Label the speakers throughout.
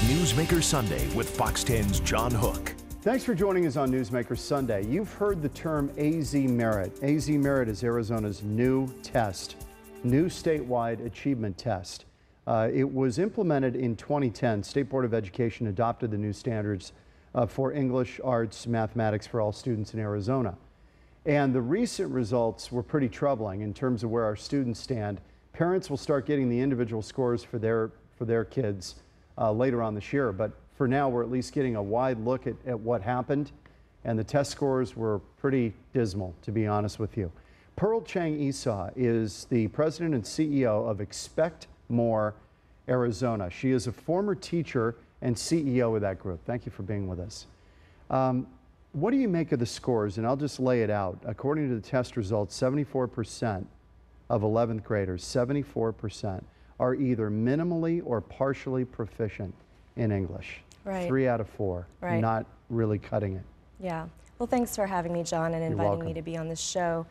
Speaker 1: Newsmaker Sunday with Fox 10's John Hook.
Speaker 2: Thanks for joining us on Newsmaker Sunday. You've heard the term AZ Merit. AZ Merit is Arizona's new test, new statewide achievement test. It was implemented in 2010. State Board of Education adopted the new standards for English, arts, mathematics for all students in Arizona. And the recent results were pretty troubling in terms of where our students stand. Parents will start getting the individual scores for their kids later on this year, but for now we're at least getting a wide look at what happened, and the test scores were pretty dismal, to be honest with you. Pearl Chang Esau is the president and CEO of Expect More Arizona. She is a former teacher and CEO of that group. Thank you for being with us. What do you make of the scores? And I'll just lay it out. According to the test results, 74% of 11th graders, 74%, are either minimally or partially proficient in English.
Speaker 3: Right.
Speaker 2: 3 out of 4,
Speaker 3: right.
Speaker 2: Not really cutting it.
Speaker 3: Yeah. Well, thanks for having me, John, and inviting me to be on this show.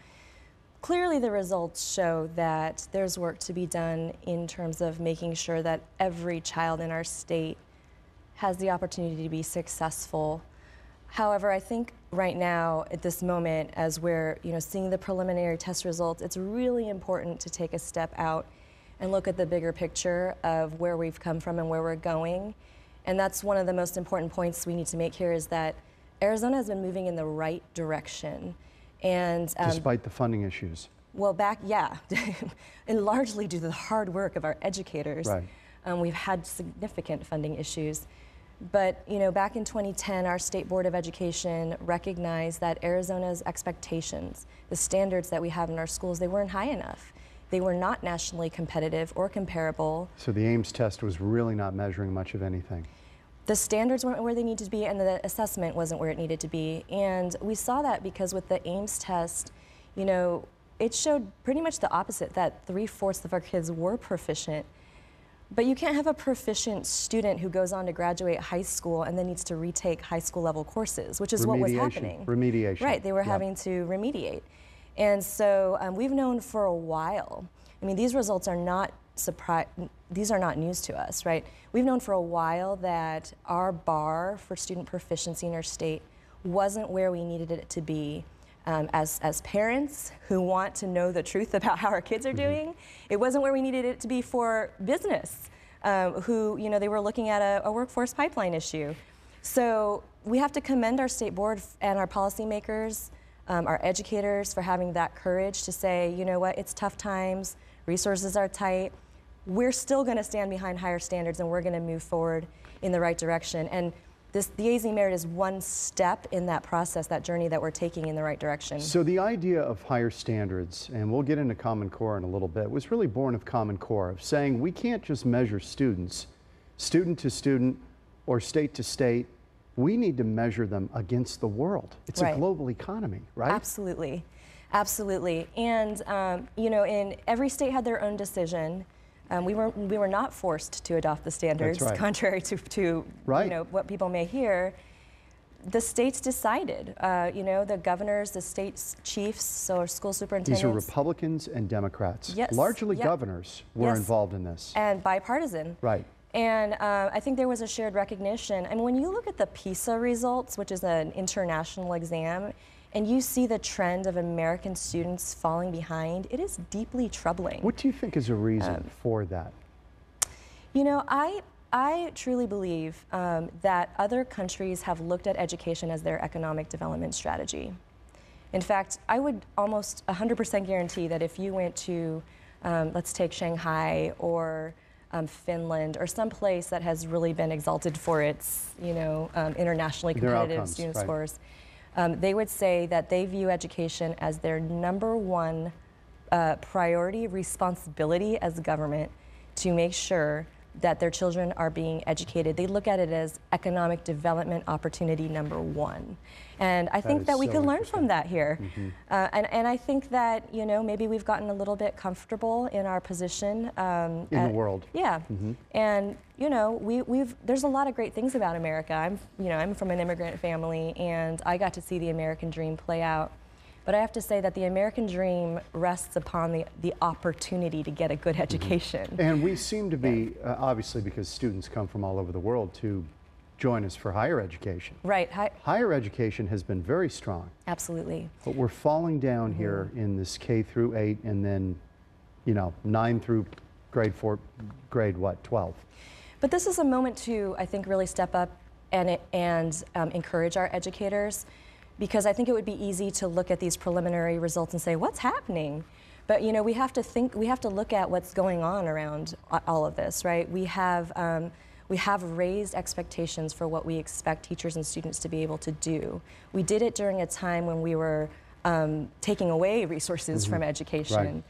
Speaker 3: Clearly, the results show that there's work to be done in terms of making sure that every child in our state has the opportunity to be successful. However, I think right now, at this moment, as we're seeing the preliminary test results, it's really important to take a step out and look at the bigger picture of where we've come from and where we're going. And that's one of the most important points we need to make here, is that Arizona has been moving in the right direction. And
Speaker 2: despite the funding issues.
Speaker 3: Well, and largely due to the hard work of our educators.
Speaker 2: Right.
Speaker 3: We've had significant funding issues. But back in 2010, our State Board of Education recognized that Arizona's expectations, the standards that we have in our schools, they weren't high enough. They were not nationally competitive or comparable. So the
Speaker 2: Ames test was really not measuring much of anything.
Speaker 3: The standards weren't where they needed to be, and the assessment wasn't where it needed to be. And we saw that because with the Ames test, it showed pretty much the opposite, that 3/4 of our kids were proficient. But you can't have a proficient student who goes on to graduate high school and then needs to retake high school level courses, which is what was happening.
Speaker 2: Remediation.
Speaker 3: Right, they were having to remediate. And so we've known for a while, these results are not these are not news to us, right? We've known for a while that our bar for student proficiency in our state wasn't where we needed it to be. As parents who want to know the truth about how our kids are doing, it wasn't where we needed it to be for business, who they were looking at a workforce pipeline issue. So we have to commend our state board and our policymakers, our educators, for having that courage to say, you know what, it's tough times, resources are tight, we're still going to stand behind higher standards and we're going to move forward in the right direction. And the AZ Merit is one step in that process, that journey that we're taking in the right direction.
Speaker 2: So the idea of higher standards, and we'll get into Common Core in a little bit, was really born of Common Core, of saying we can't just measure students, student to student or state to state. We need to measure them against the world. It's a global economy, right?
Speaker 3: Absolutely, absolutely. And in every state had their own decision. We were not forced to adopt the standards, contrary to what people may hear. The states decided. The governors, the state's chiefs, so school superintendents.
Speaker 2: These are Republicans and Democrats.
Speaker 3: Yes.
Speaker 2: Largely governors were involved in this.
Speaker 3: And bipartisan.
Speaker 2: Right.
Speaker 3: And I think there was a shared recognition. And when you look at the PISA results, which is an international exam, and you see the trend of American students falling behind, it is deeply troubling.
Speaker 2: What do you think is a reason for that?
Speaker 3: I truly believe that other countries have looked at education as their economic development strategy. In fact, I would almost 100% guarantee that if you went to, let's take Shanghai or Finland, or some place that has really been exalted for its, internationally competitive student scores, they would say that they view education as their #1 priority, responsibility as government, to make sure that their children are being educated. They look at it as economic development opportunity #1. And I think that we can learn from that here. And I think that, maybe we've gotten a little bit comfortable in our position.
Speaker 2: In the world.
Speaker 3: Yeah. And, there's a lot of great things about America. I'm from an immigrant family, and I got to see the American dream play out But I have to say that the American dream rests upon the opportunity to get a good education.
Speaker 2: And we seem to be, obviously because students come from all over the world, to join us for higher education.
Speaker 3: Right.
Speaker 2: Higher education has been very strong.
Speaker 3: Absolutely.
Speaker 2: But we're falling down here in this K through 8 and then, you know, 9 through grade 12.
Speaker 3: But this is a moment to, I think, really step up and encourage our educators, because I think it would be easy to look at these preliminary results and say, what's happening? But, you know, we have to look at what's going on around all of this, right? We have raised expectations for what we expect teachers and students to be able to do. We did it during a time when we were taking away resources from education.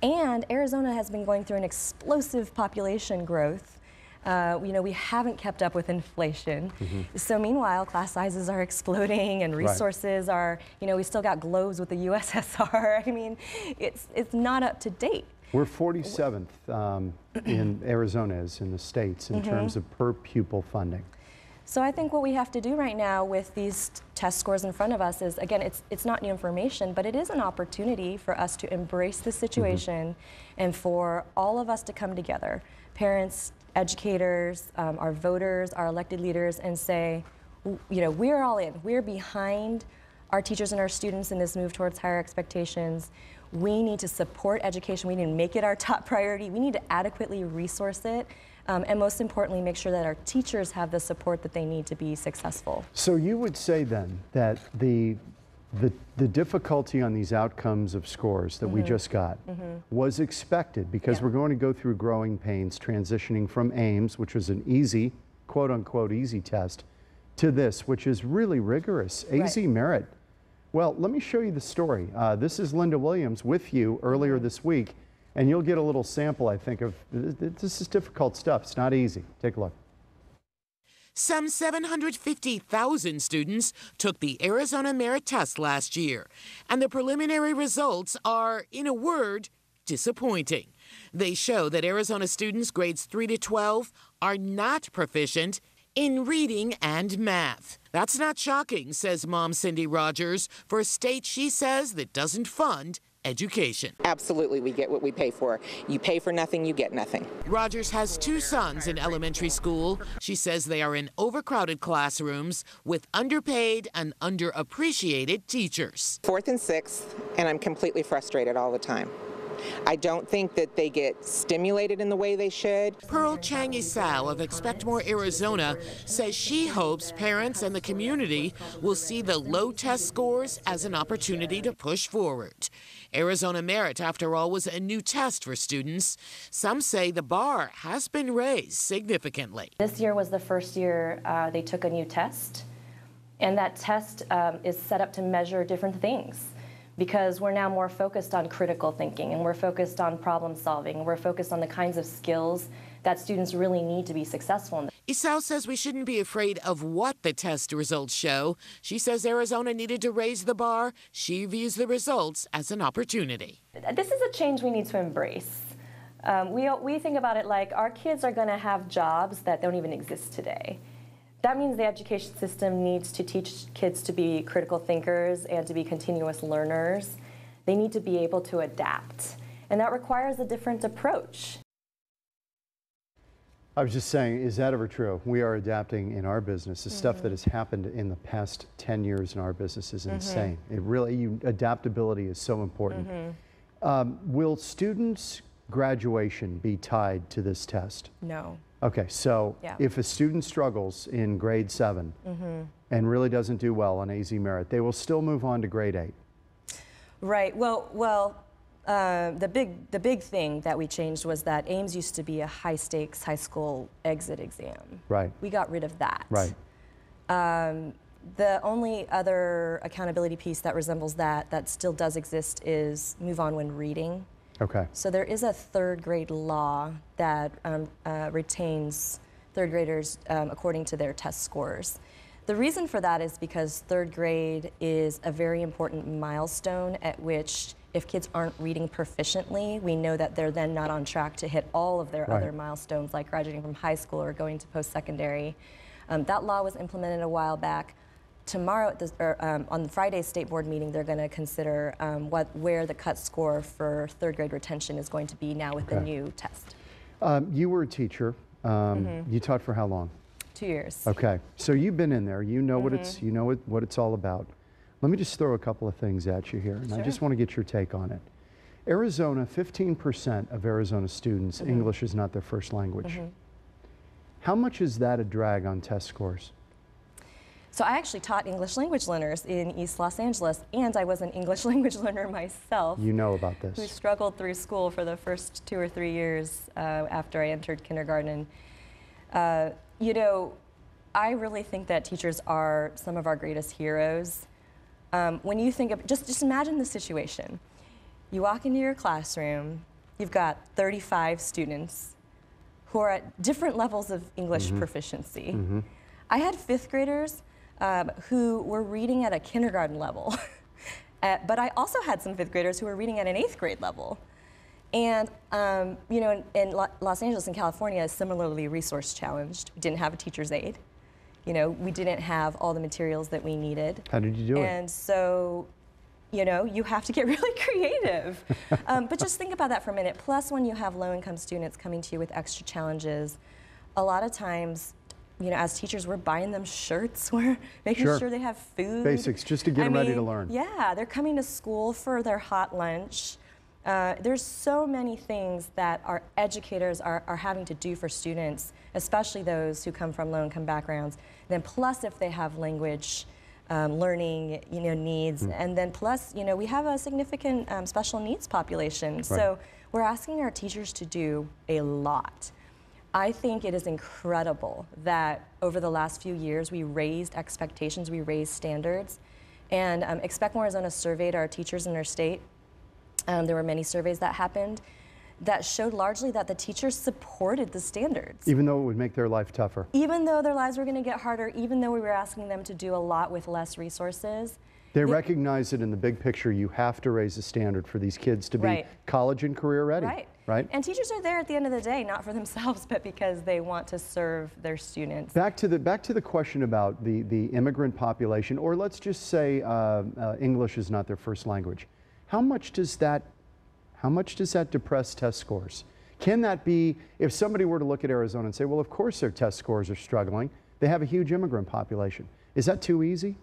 Speaker 3: Right. And Arizona has been going through an explosive population growth. You know, we haven't kept up with inflation. So meanwhile, class sizes are exploding and resources are, you know, we still got globes with the USSR. I mean, it's not up to date.
Speaker 2: We're 47th in Arizona is in the states in terms of per pupil funding.
Speaker 3: So I think what we have to do right now with these test scores in front of us is, again, it's not new information, but it is an opportunity for us to embrace the situation and for all of us to come together, parents, educators, our voters, our elected leaders, and say, you know, we're all in. We're behind our teachers and our students in this move towards higher expectations. We need to support education. We need to make it our top priority. We need to adequately resource it. And most importantly, make sure that our teachers have the support that they need to be successful.
Speaker 2: So you would say then that the difficulty on these outcomes of scores that we just got was expected, because we're going to go through growing pains transitioning from AIMS, which was an easy, quote unquote, easy test, to this, which is really rigorous, AZ Merit. Well, let me show you the story. This is Linda Williams with you earlier this week, and you'll get a little sample, I think, of this is difficult stuff. It's not easy. Take a look.
Speaker 4: Some 750,000 students took the Arizona Merit Test last year, and the preliminary results are, in a word, disappointing. They show that Arizona students grades 3 to 12 are not proficient in reading and math. That's not shocking, says Mom Cindy Rogers, for a state she says that doesn't fund education.
Speaker 5: Absolutely, we get what we pay for. You pay for nothing, you get nothing.
Speaker 4: Rogers has 2 sons in elementary school. She says they are in overcrowded classrooms with underpaid and underappreciated teachers.
Speaker 5: 4th and 6th, and I'm completely frustrated all the time. I don't think that they get stimulated in the way they should.
Speaker 4: Pearl Chang-Isao of Expect More Arizona says she hopes parents and the community will see the low test scores as an opportunity to push forward. Arizona Merit, after all, was a new test for students. Some say the bar has been raised significantly.
Speaker 3: This year was the first year they took a new test, and that test is set up to measure different things, because we're now more focused on critical thinking, and we're focused on problem solving, and we're focused on the kinds of skills that students really need to be successful in.
Speaker 4: Isao says we shouldn't be afraid of what the test results show. She says Arizona needed to raise the bar. She views the results as an opportunity.
Speaker 3: This is a change we need to embrace. We think about it like our kids are going to have jobs that don't even exist today. That means the education system needs to teach kids to be critical thinkers and to be continuous learners. They need to be able to adapt, and that requires a different approach.
Speaker 2: I was just saying, is that ever true? We are adapting in our business. The stuff that has happened in the past 10 years in our business is insane. It really, adaptability is so important. Will students' graduation be tied to this test?
Speaker 3: No.
Speaker 2: Okay, so if a student struggles in grade 7 and really doesn't do well on AZ Merit, they will still move on to grade 8.
Speaker 3: Right. Well, the big thing that we changed was that AIMS used to be a high-stakes high school exit exam.
Speaker 2: Right.
Speaker 3: We got rid of that.
Speaker 2: Right.
Speaker 3: The only other accountability piece that resembles that still does exist is move on when reading.
Speaker 2: Okay.
Speaker 3: So there is a 3rd grade law that retains 3rd graders according to their test scores. The reason for that is because 3rd grade is a very important milestone at which, if kids aren't reading proficiently, we know that they're then not on track to hit all of their other milestones, like graduating from high school or going to post-secondary. That law was implemented a while back. tomorrow, on the Friday State Board meeting, they're going to consider where the cut score for third grade retention is going to be now with the new test.
Speaker 2: You were a teacher. You taught for how long?
Speaker 3: 2 years.
Speaker 2: Okay, so you've been in there. You know what it's all about. Let me just throw a couple of things at you here, and I just want to get your take on it. Arizona, 15% of Arizona students, English is not their first language. How much is that a drag on test scores?
Speaker 3: So I actually taught English language learners in East Los Angeles, and I was an English language learner myself.
Speaker 2: You know about this.
Speaker 3: Who struggled through school for the first 2 or 3 years after I entered kindergarten. You know, I really think that teachers are some of our greatest heroes. When you think of, just imagine the situation. You walk into your classroom, you've got 35 students who are at different levels of English proficiency. I had 5th graders who were reading at a kindergarten level, but I also had some 5th graders who were reading at an 8th grade level. And you know, in Los Angeles and California is similarly resource challenged. We didn't have a teacher's aide. You know, we didn't have all the materials that we needed.
Speaker 2: How did you do it?
Speaker 3: And so, you know, you have to get really creative. But just think about that for a minute. Plus, when you have low-income students coming to you with extra challenges, a lot of times, you know, as teachers, we're buying them shirts, we're making sure they have food.
Speaker 2: Basics, just to get them ready to learn.
Speaker 3: Yeah, they're coming to school for their hot lunch. There's so many things that our educators are having to do for students, especially those who come from low-income backgrounds. Then plus if they have language learning, you know, needs, and then plus, you know, we have a significant special needs population. So we're asking our teachers to do a lot. I think it is incredible that over the last few years we raised expectations, we raised standards, and Expect More Arizona surveyed our teachers in our state. There were many surveys that happened that showed largely that the teachers supported the standards.
Speaker 2: Even though it would make their life tougher.
Speaker 3: Even though their lives were going to get harder, even though we were asking them to do a lot with less resources.
Speaker 2: They recognize that in the big picture you have to raise the standard for these kids to be college and career ready. Right.
Speaker 3: And teachers are there at the end of the day, not for themselves, but because they want to serve their students.
Speaker 2: Back to the question about the immigrant population, or let's just say English is not their first language. How much does that depress test scores? Can that be, if somebody were to look at Arizona and say, well, of course their test scores are struggling, they have a huge immigrant population. Is that too easy?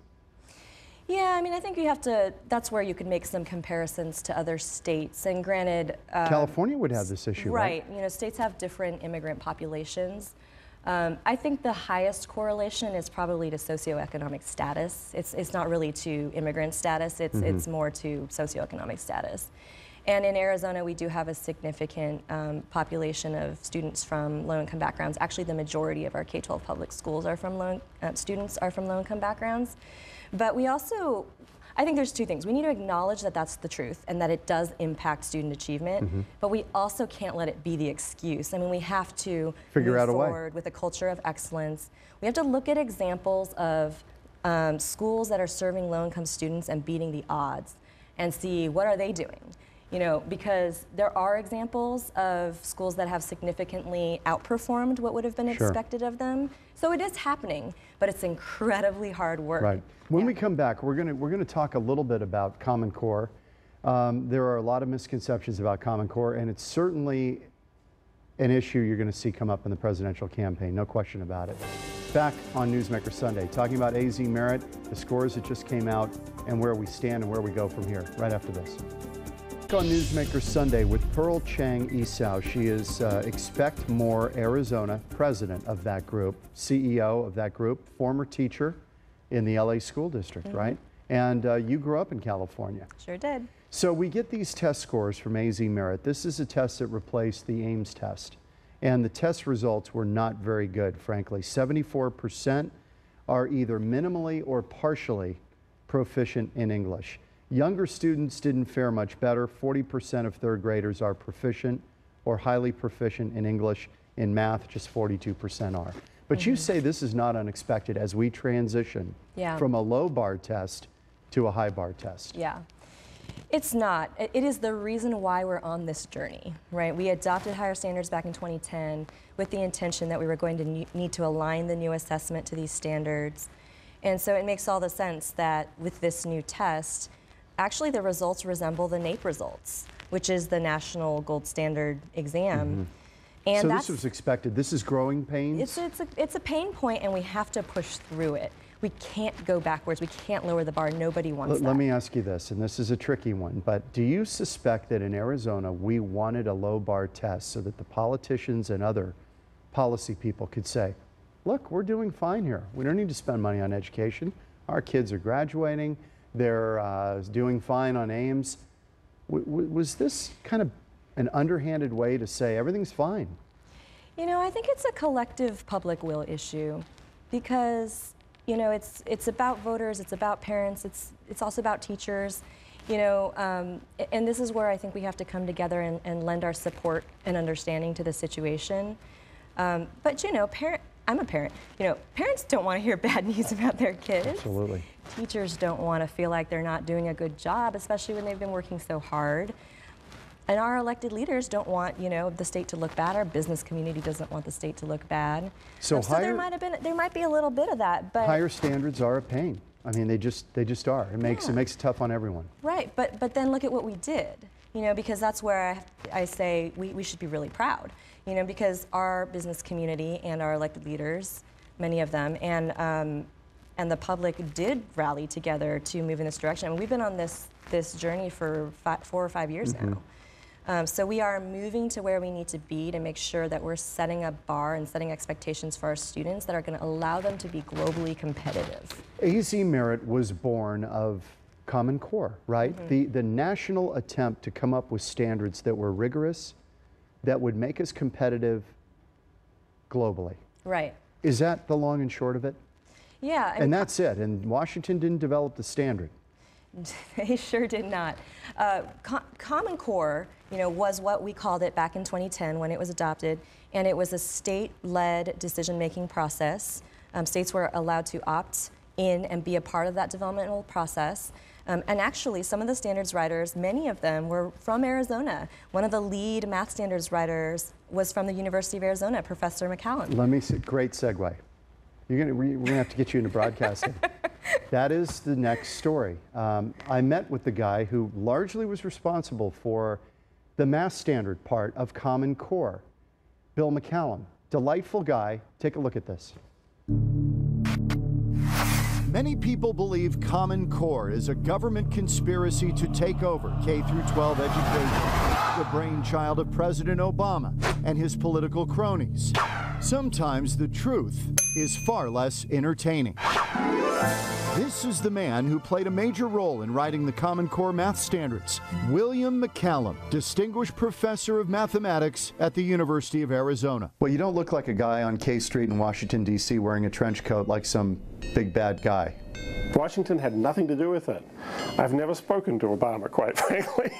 Speaker 3: Yeah, I mean, I think you have to, that's where you could make some comparisons to other states. And granted,
Speaker 2: California would have this issue, right?
Speaker 3: You know, states have different immigrant populations. I think the highest correlation is probably to socioeconomic status. It's not really to immigrant status, it's more to socioeconomic status. And in Arizona, we do have a significant population of students from low-income backgrounds. Actually, the majority of our K-12 public schools are from students are from low-income backgrounds. But we also, I think there's two things. We need to acknowledge that that's the truth and that it does impact student achievement, but we also can't let it be the excuse. I mean, we have to move forward with a culture of excellence. We have to look at examples of schools that are serving low-income students and beating the odds and see what are they doing. You know, because there are examples of schools that have significantly outperformed what would have been expected of them. So it is happening, but it's incredibly hard work.
Speaker 2: Right. When we come back, we're gonna talk a little bit about Common Core. There are a lot of misconceptions about Common Core, and it's certainly an issue you're going to see come up in the presidential campaign, no question about it. Back on Newsmaker Sunday, talking about AZ Merit, the scores that just came out, and where we stand and where we go from here, right after this. On Newsmaker Sunday with Pearl Chang Esau. She is Expect More Arizona, president of that group, CEO of that group, former teacher in the LA school district, right? And you grew up in California.
Speaker 3: Sure did.
Speaker 2: So we get these test scores from AZ Merit. This is a test that replaced the Ames test. And the test results were not very good, frankly. 74% are either minimally or partially proficient in English. Younger students didn't fare much better. 40% of third graders are proficient or highly proficient in English. In math, just 42% are. But you say this is not unexpected as we transition from a low bar test to a high bar test.
Speaker 3: Yeah. It's not. It is the reason why we're on this journey, right? We adopted higher standards back in 2010 with the intention that we were going to need to align the new assessment to these standards. And so it makes all the sense that with this new test, actually the results resemble the NAEP results, which is the national gold standard exam. And
Speaker 2: so this was expected. This is growing pains?
Speaker 3: It's a pain point, and we have to push through it. We can't go backwards. We can't lower the bar. Nobody wants that.
Speaker 2: Let me ask you this, and this is a tricky one, but do you suspect that in Arizona we wanted a low bar test so that the politicians and other policy people could say, look, we're doing fine here. We don't need to spend money on education. Our kids are graduating. They're doing fine on Ames. Was this kind of an underhanded way to say everything's fine?
Speaker 3: You know, I think it's a collective public will issue because, you know, it's about voters, it's about parents, it's also about teachers, you know, and this is where I think we have to come together and lend our support and understanding to the situation. But, you know, I'm a parent. You know, parents don't want to hear bad news about their kids.
Speaker 2: Absolutely.
Speaker 3: Teachers don't want to feel like they're not doing a good job, especially when they've been working so hard. And our elected leaders don't want, you know, the state to look bad. Our business community doesn't want the state to look bad. So there might be a little bit of that, but
Speaker 2: higher standards are a pain. I mean, they just are. It makes it tough on everyone.
Speaker 3: Right, but then look at what we did. You know, because that's where I say we should be really proud. You know, because our business community and our elected leaders, many of them, and the public did rally together to move in this direction. I mean, we've been on this journey for 4 or 5 years now. So we are moving to where we need to be to make sure that we're setting a bar and setting expectations for our students that are going to allow them to be globally competitive. AZ
Speaker 2: Merit was born of Common Core, right? The national attempt to come up with standards that were rigorous, that would make us competitive globally. Right. Is that the long and short of it? Yeah. And that's it. And Washington didn't develop the standard.
Speaker 3: They sure did not. Common Core, you know, was what we called it back in 2010 when it was adopted, and it was a state-led decision-making process. States were allowed to opt in and be a part of that developmental process. And actually, some of the standards writers, many of them were from Arizona. One of the lead math standards writers was from the University of Arizona, Professor McCallum.
Speaker 2: Let me see, great segue. We're gonna have to get you into broadcasting. That is the next story. I met with the guy who largely was responsible for the math standard part of Common Core, Bill McCallum. Delightful guy. Take a look at this. Many people believe Common Core is a government conspiracy to take over K-12 education, the brainchild of President Obama and his political cronies. Sometimes the truth is far less entertaining. This is the man who played a major role in writing the Common Core math standards, William McCallum, Distinguished Professor of Mathematics at the University of Arizona. Well, you don't look like a guy on K Street in Washington, D.C. wearing a trench coat like some big bad guy.
Speaker 6: Washington had nothing to do with it. I've never spoken to Obama, quite frankly.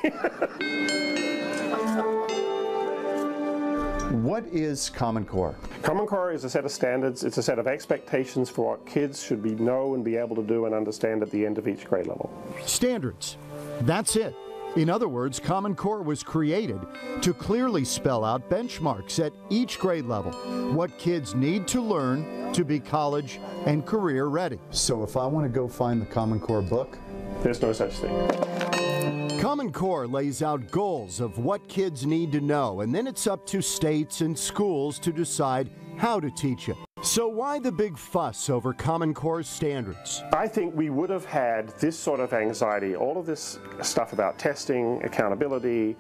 Speaker 2: What is Common Core?
Speaker 6: Common Core is a set of standards. It's a set of expectations for what kids should know and be able to do and understand at the end of each grade level.
Speaker 2: Standards. That's it. In other words, Common Core was created to clearly spell out benchmarks at each grade level, what kids need to learn to be college and career ready. So if I want to go find the Common Core book?
Speaker 6: There's no such thing.
Speaker 2: Common Core lays out goals of what kids need to know, and then it's up to states and schools to decide how to teach it. So why the big fuss over Common Core standards?
Speaker 6: I think we would have had this sort of anxiety, all of this stuff about testing, accountability,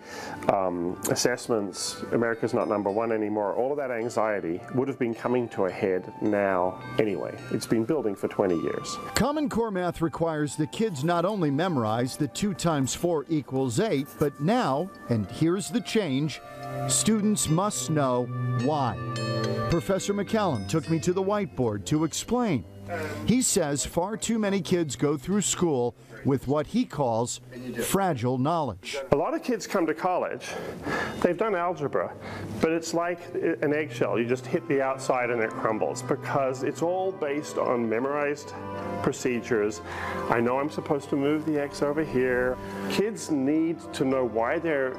Speaker 6: assessments, America's not number one anymore, all of that anxiety would have been coming to a head now anyway. It's been building for 20 years.
Speaker 2: Common Core math requires the kids not only memorize the 2 times 4 equals 8, but now, and here's the change, students must know why. Professor McCallum took me to the whiteboard to explain. He says far too many kids go through school with what he calls fragile knowledge.
Speaker 6: A lot of kids come to college, they've done algebra, but it's like an eggshell. You just hit the outside and it crumbles because it's all based on memorized procedures. I know I'm supposed to move the X over here. Kids need to know why they're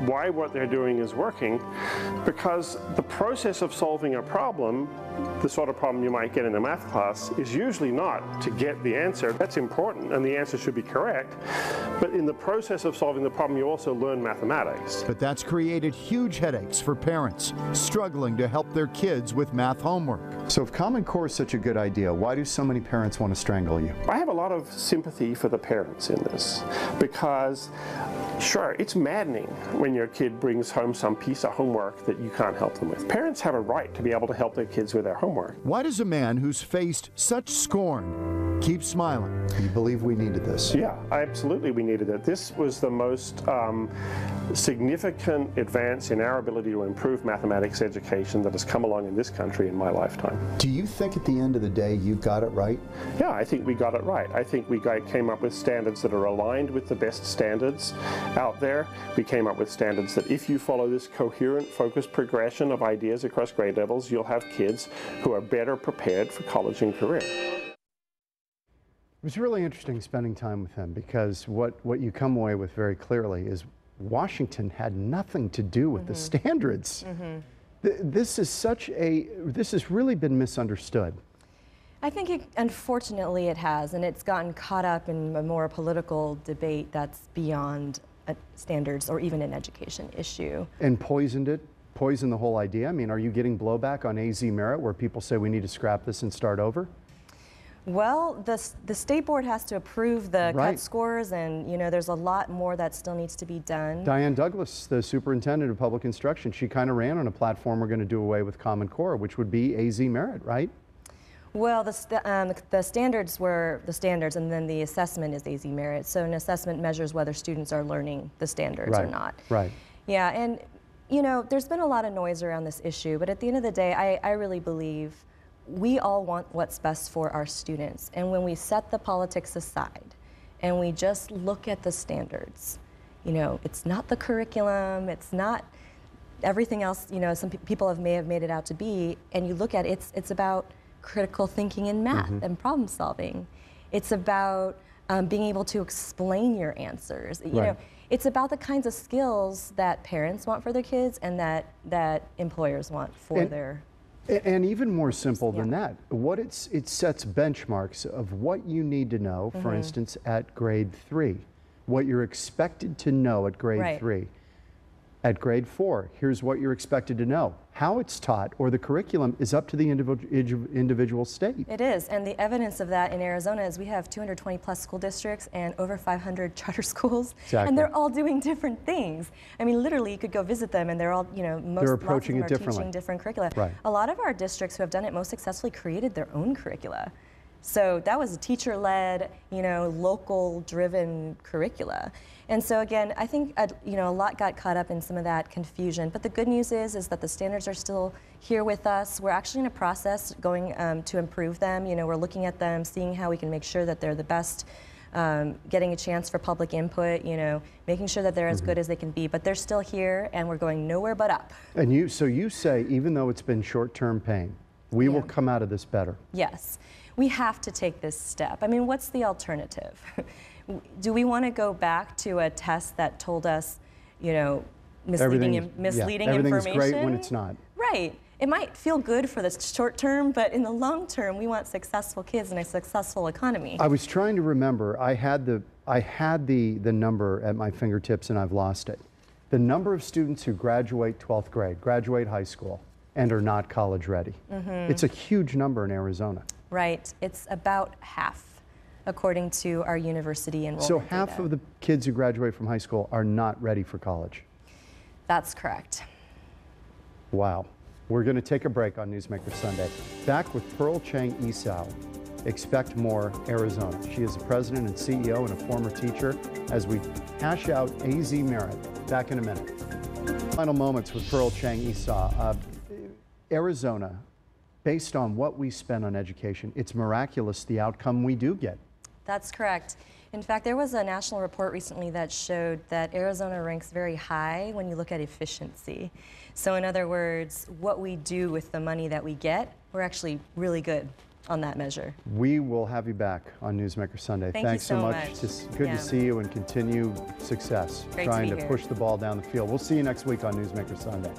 Speaker 6: why what they're doing is working, because the process of solving a problem, the sort of problem you might get in a math class, is usually not to get the answer. That's important, and the answer should be correct. But in the process of solving the problem, you also learn mathematics.
Speaker 2: But that's created huge headaches for parents struggling to help their kids with math homework. So if Common Core is such a good idea, why do so many parents want to strangle you?
Speaker 6: I have a lot of sympathy for the parents in this, because sure, it's maddening when your kid brings home some piece of homework that you can't help them with. Parents have a right to be able to help their kids with their homework.
Speaker 2: Why does a man who's faced such scorn keep smiling? You believe we needed this?
Speaker 6: Yeah, absolutely we needed it. This was the most significant advance in our ability to improve mathematics education that has come along in this country in my lifetime.
Speaker 2: Do you think at the end of the day you got it right?
Speaker 6: Yeah, I think we got it right. I think we came up with standards that are aligned with the best standards out there. We came up with standards that if you follow this coherent, focused progression of ideas across grade levels, you'll have kids who are better prepared for college and career.
Speaker 2: It was really interesting spending time with him, because what you come away with very clearly is Washington had nothing to do with the standards. This has really been misunderstood.
Speaker 3: I think, unfortunately, it has, and it's gotten caught up in a more political debate that's beyond standards or even an education issue.
Speaker 2: And poisoned the whole idea? I mean, are you getting blowback on AZ merit where people say we need to scrap this and start over?
Speaker 3: Well, the state board has to approve the cut scores, and there's a lot more that still needs to be done. Diane
Speaker 2: Douglas, the superintendent of public instruction, she kind of ran on a platform, we're going to do away with Common Core, which would be AZ merit, right?
Speaker 3: Well, the standards were the standards, and then the assessment is AZ merit. So an assessment measures whether students are learning the standards or not.
Speaker 2: Right.
Speaker 3: Yeah, and there's been a lot of noise around this issue, but at the end of the day, I really believe we all want what's best for our students. And when we set the politics aside and we just look at the standards, it's not the curriculum, it's not everything else, some people may have made it out to be, and you look at it, it's about critical thinking in math and problem solving. It's about being able to explain your answers. It's about the kinds of skills that parents want for their kids and that employers want for their.
Speaker 2: And even more simple than that, it sets benchmarks of what you need to know, for instance, at grade 3, what you're expected to know at grade 3. At grade 4, here's what you're expected to know. How it's taught or the curriculum is up to the individual state.
Speaker 3: It is, and the evidence of that in Arizona is we have 220 plus school districts and over 500 charter schools, and they're all doing different things. I mean, literally, you could go visit them, and they're all,
Speaker 2: they're approaching it differently.
Speaker 3: Teaching different curricula. A lot of our districts who have done it most successfully created their own curricula. So that was a teacher-led, local-driven curricula. And so again, I think a lot got caught up in some of that confusion. But the good news is that the standards are still here with us. We're actually in a process going to improve them. We're looking at them, seeing how we can make sure that they're the best, getting a chance for public input. Making sure that they're as good as they can be. But they're still here, and we're going nowhere but up.
Speaker 2: And so you say, even though it's been short-term pain, we will come out of this better.
Speaker 3: Yes. We have to take this step. I mean, what's the alternative? Do we want to go back to a test that told us, misleading information?
Speaker 2: Everything's great when it's not.
Speaker 3: Right. It might feel good for the short term, but in the long term, we want successful kids and a successful economy.
Speaker 2: I was trying to remember. I had the number at my fingertips, and I've lost it. The number of students who graduate 12th grade, graduate high school, and are not college ready. It's a huge number in Arizona.
Speaker 3: Right. It's about half, according to our university enrollment
Speaker 2: So half
Speaker 3: data.
Speaker 2: of the kids who graduate from high school are not ready for college.
Speaker 3: That's correct.
Speaker 2: Wow. We're going to take a break on Newsmaker Sunday. Back with Pearl Chang Esau. Expect more Arizona. She is the president and CEO and a former teacher as we hash out AZ merit. Back in a minute. Final moments with Pearl Chang Esau. Arizona, based on what we spend on education, it's miraculous the outcome we do get.
Speaker 3: That's correct. In fact, there was a national report recently that showed that Arizona ranks very high when you look at efficiency. So in other words, what we do with the money that we get, we're actually really good on that measure.
Speaker 2: We will have you back on Newsmaker Sunday.
Speaker 3: Thanks
Speaker 2: so much.
Speaker 3: much.
Speaker 2: It's good to see you and continued success
Speaker 3: Great
Speaker 2: trying
Speaker 3: to
Speaker 2: to
Speaker 3: be
Speaker 2: push
Speaker 3: here.
Speaker 2: the ball down the field. We'll see you next week on Newsmaker Sunday.